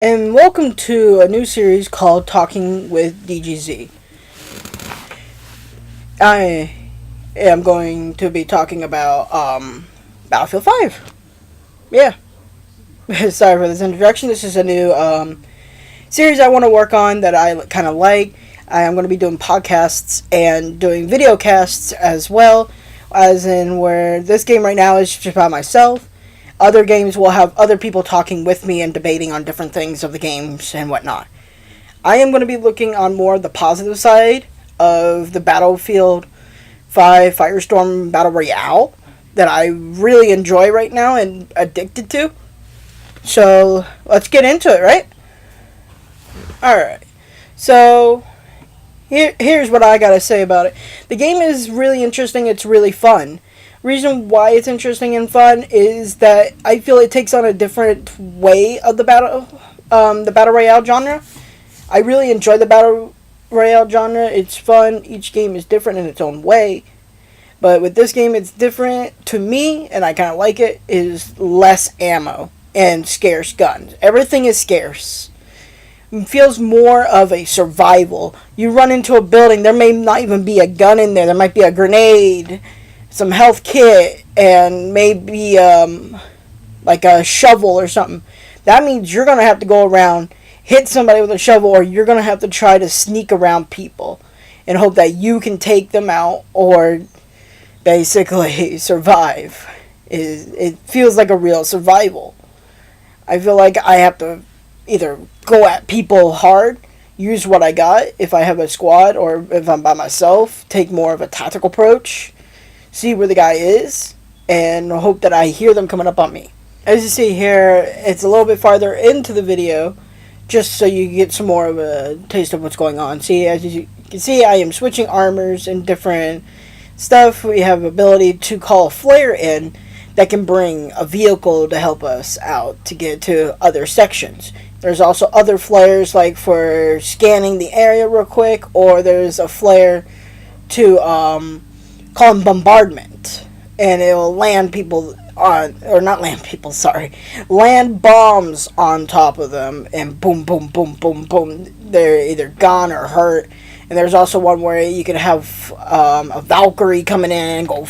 And welcome to a new series called Talking with DGZ. I am going to be talking about Battlefield 5. Yeah. Sorry for this introduction. This is a new series I want to work on that I kind of like. I am going to be doing podcasts and doing video casts as well, as in where this game right now is just by myself. Other games will have other people talking with me and debating on different things of the games and whatnot. I am going to be looking on more of the positive side of the Battlefield 5 Firestorm Battle Royale that I really enjoy right now and addicted to. So, let's get into it, right? Alright. So, here's what I gotta say about it. The game is really interesting, it's really fun. Reason why it's interesting and fun is that I feel it takes on a different way of the battle royale genre. I really enjoy the battle royale genre. It's fun. Each game is different in its own way, but with this game, it's different to me, and I kind of like it. Is less ammo and scarce guns. Everything is scarce. It feels more of a survival. You run into a building, there may not even be a gun in there. There might be a grenade, some health kit, and maybe like a shovel or something. That means you're going to have to go around, hit somebody with a shovel, or you're going to have to try to sneak around people and hope that you can take them out or basically survive. It feels like a real survival. I feel like I have to either go at people hard, use what I got if I have a squad, or if I'm by myself, take more of a tactical approach, see where the guy is, and hope that I hear them coming up on me. As you see here, it's a little bit farther into the video, just so you get some more of a taste of what's going on. See, as you can see, I am switching armors and different stuff. We have ability to call a flare in that can bring a vehicle to help us out to get to other sections. There's also other flares, like for scanning the area real quick, or there's a flare to call them bombardment, and it'll land people on, or not land people, sorry, land bombs on top of them, and boom, boom, boom, boom, boom, they're either gone or hurt. And there's also one where you can have a Valkyrie coming in and go.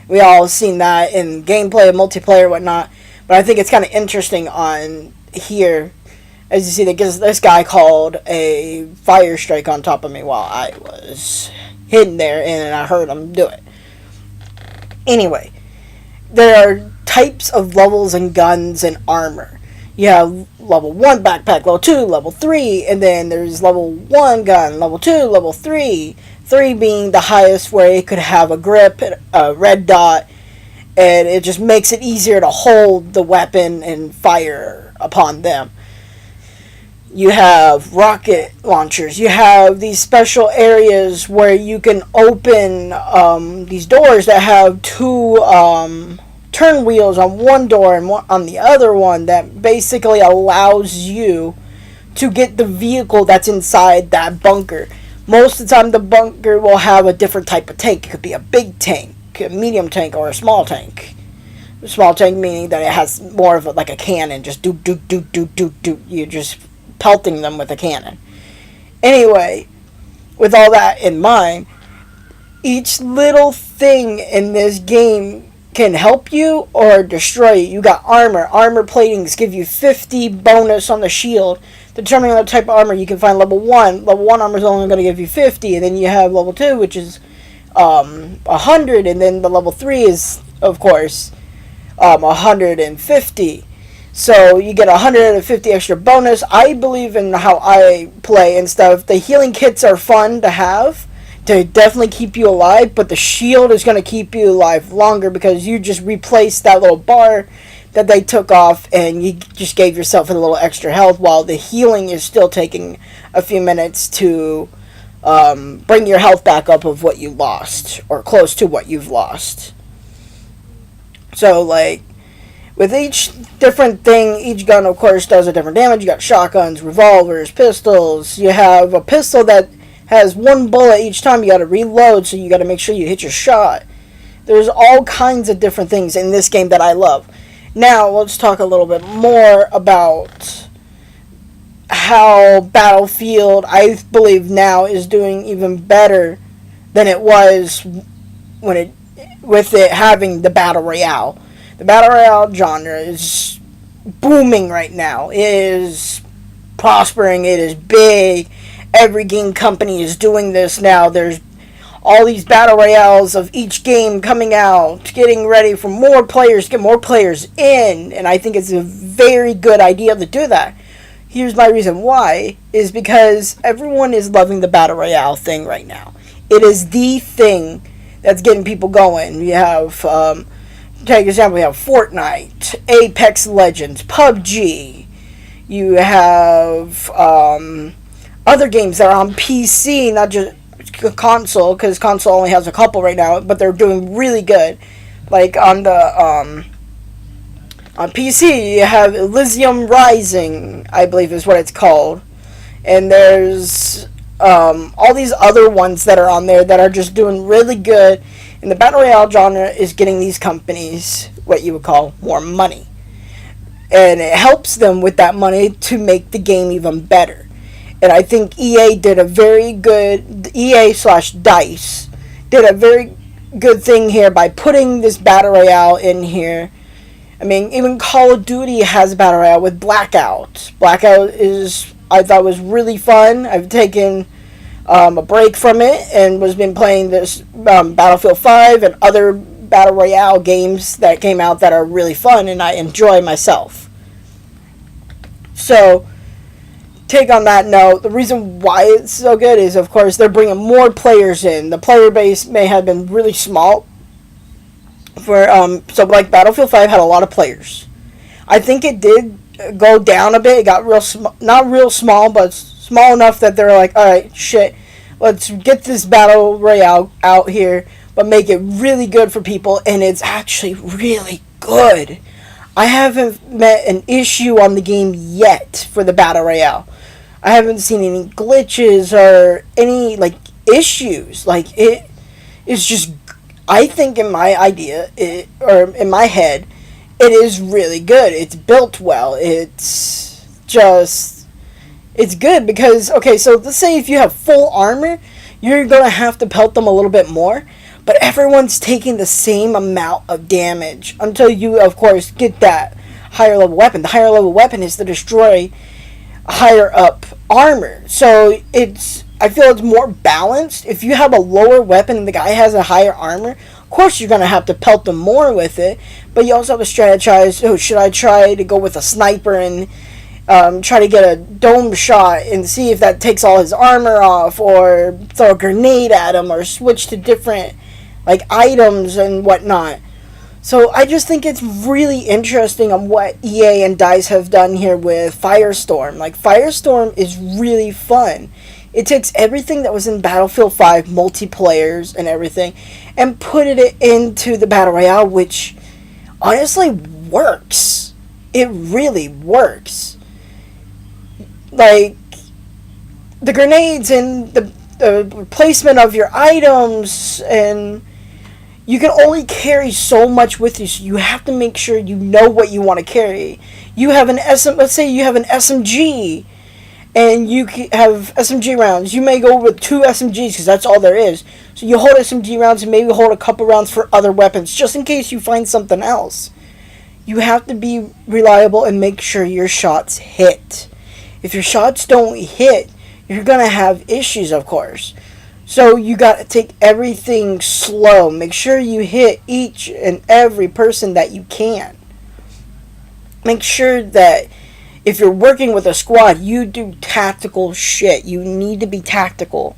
We all seen that in gameplay, multiplayer, whatnot. But I think it's kind of interesting on here. As you see, this guy called a fire strike on top of me while I was hidden there, and I heard him do it. Anyway, there are types of levels and guns and armor. You have level 1 backpack, level 2, level 3, and then there's level 1 gun, level 2, level 3. 3 being the highest, where it could have a grip, a red dot, and it just makes it easier to hold the weapon and fire upon them. You have rocket launchers. You have these special areas where you can open these doors that have two turn wheels on one door and one on the other one, that basically allows you to get the vehicle that's inside that bunker. Most of the time, the bunker will have a different type of tank. It could be a big tank, a medium tank, or a small tank. A small tank meaning that it has more of like a cannon, just do. You just pelting them with a cannon. Anyway, with all that in mind, each little thing in this game can help you or destroy you. You got armor. Armor platings give you 50 bonus on the shield. Determining the type of armor, you can find level 1. Level 1 armor is only going to give you 50, and then you have level 2, which is 100, and then the level 3 is, of course, 150. So you get 150 extra bonus. I believe in how I play and stuff. The healing kits are fun to have to definitely keep you alive, but the shield is going to keep you alive longer because you just replaced that little bar that they took off, and you just gave yourself a little extra health, while the healing is still taking a few minutes to bring your health back up of what you lost, or close to what you've lost. So, like, with each different thing, each gun, of course, does a different damage. You got shotguns, revolvers, pistols. You have a pistol that has one bullet each time. You got to reload, so you got to make sure you hit your shot. There's all kinds of different things in this game that I love. Now let's talk a little bit more about how Battlefield, I believe now, is doing even better than it was when it with it having the battle royale. The battle royale genre is booming right now. It is prospering. It is big. Every game company is doing this now. There's all these battle royales of each game coming out, getting ready for more players, get more players in, and I think it's a very good idea to do that. Here's my reason why, is because everyone is loving the battle royale thing right now. It is the thing that's getting people going. You have, take example, you have Fortnite, Apex Legends, PUBG. You have other games that are on PC, not just console, because console only has a couple right now, but they're doing really good. Like on the on PC, you have Elysium Rising, I believe is what it's called, and there's all these other ones that are on there that are just doing really good. And the battle royale genre is getting these companies what you would call more money, and it helps them with that money to make the game even better. And I think EA did a very good, EA slash DICE did a very good thing here by putting this battle royale in here. I mean, even Call of Duty has a battle royale with Blackout. Blackout is, I thought, was really fun. I've taken a break from it and was been playing this Battlefield 5 and other battle royale games that came out that are really fun and I enjoy myself. So, take on that note, the reason why it's so good is, of course, they're bringing more players in. The player base may have been really small. So like Battlefield 5 had a lot of players. I think it did go down a bit. It got not real small, but small enough that they're like, all right, shit, let's get this battle royale out here, but make it really good for people. And it's actually really good. I haven't met an issue on the game yet for the battle royale. I haven't seen any glitches or any like issues. Like it is just, I think in my idea, or in my head, it is really good. It's built well. It's just, it's good because, okay, so let's say if you have full armor, you're going to have to pelt them a little bit more, but everyone's taking the same amount of damage until you, of course, get that higher level weapon. The higher level weapon is to destroy higher up armor. So it's, I feel it's more balanced. If you have a lower weapon and the guy has a higher armor, of course you're going to have to pelt them more with it, but you also have to strategize, oh, should I try to go with a sniper and try to get a dome shot and see if that takes all his armor off, or throw a grenade at him, or switch to different like items and whatnot. So I just think it's really interesting on what EA and DICE have done here with Firestorm. Like, Firestorm is really fun. It takes everything that was in Battlefield 5 multiplayers and everything and put it into the Battle Royale, which honestly works. It really works. Like, the grenades and the placement of your items, and you can only carry so much with you, so you have to make sure you know what you want to carry. You have let's say you have an SMG, and you have SMG rounds. You may go with 2 SMGs because that's all there is. So you hold SMG rounds and maybe hold a couple rounds for other weapons, just in case you find something else. You have to be reliable and make sure your shots hit. If your shots don't hit, you're going to have issues, of course. So you got to take everything slow. Make sure you hit each and every person that you can. Make sure that if you're working with a squad, you do tactical shit. You need to be tactical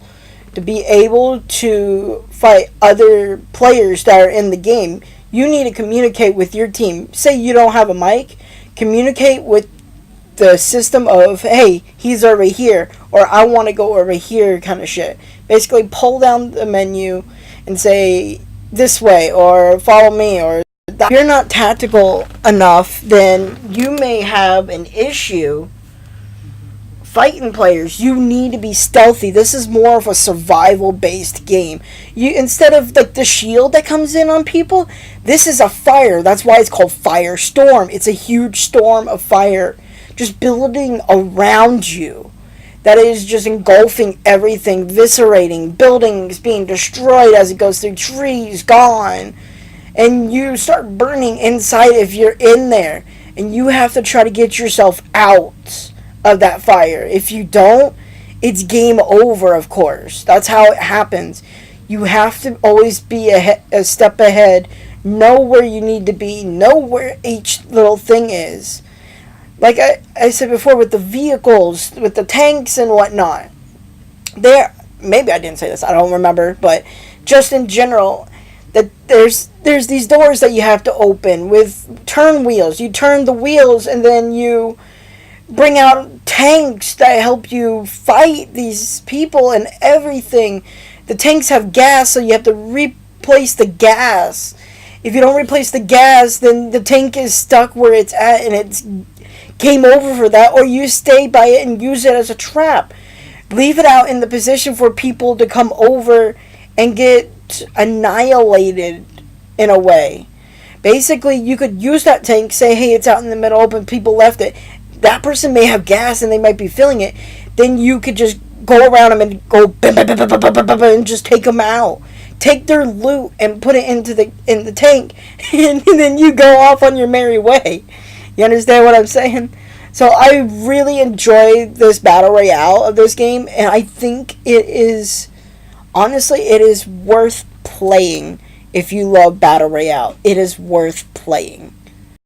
to be able to fight other players that are in the game. You need to communicate with your team. Say you don't have a mic, communicate with the system of, hey, he's over here, or I want to go over here, kind of shit. Basically, pull down the menu and say this way, or follow me, or that. If you're not tactical enough, then you may have an issue fighting players, you need to be stealthy. This is more of a survival based game. You, instead of like the shield that comes in on people, this is a fire. That's why it's called firestorm. It's a huge storm of fire just building around you, that is just engulfing everything, viscerating, buildings being destroyed as it goes through, trees gone, and you start burning inside if you're in there, and you have to try to get yourself out of that fire. If you don't, it's game over, of course. That's how it happens. You have to always be a step ahead, know where you need to be, know where each little thing is. Like I said before, with the vehicles, with the tanks and whatnot, maybe I didn't say this, I don't remember, but just in general, that there's these doors that you have to open with turn wheels. You turn the wheels and then you bring out tanks that help you fight these people and everything. The tanks have gas, so you have to replace the gas. If you don't replace the gas, then the tank is stuck where it's at and it's game over for that, or you stay by it and use it as a trap. Leave it out in the position for people to come over and get annihilated in a way. Basically, you could use that tank, say, hey, it's out in the middle open, people left it. That person may have gas and they might be filling it. Then you could just go around them and go bam, bam, bam, bam, bam, bam, bam, and just take them out. Take their loot and put it into the tank, and then you go off on your merry way. You understand what I'm saying? So I really enjoy this battle royale of this game, and I think it is, honestly, it is worth playing if you love battle royale. It is worth playing.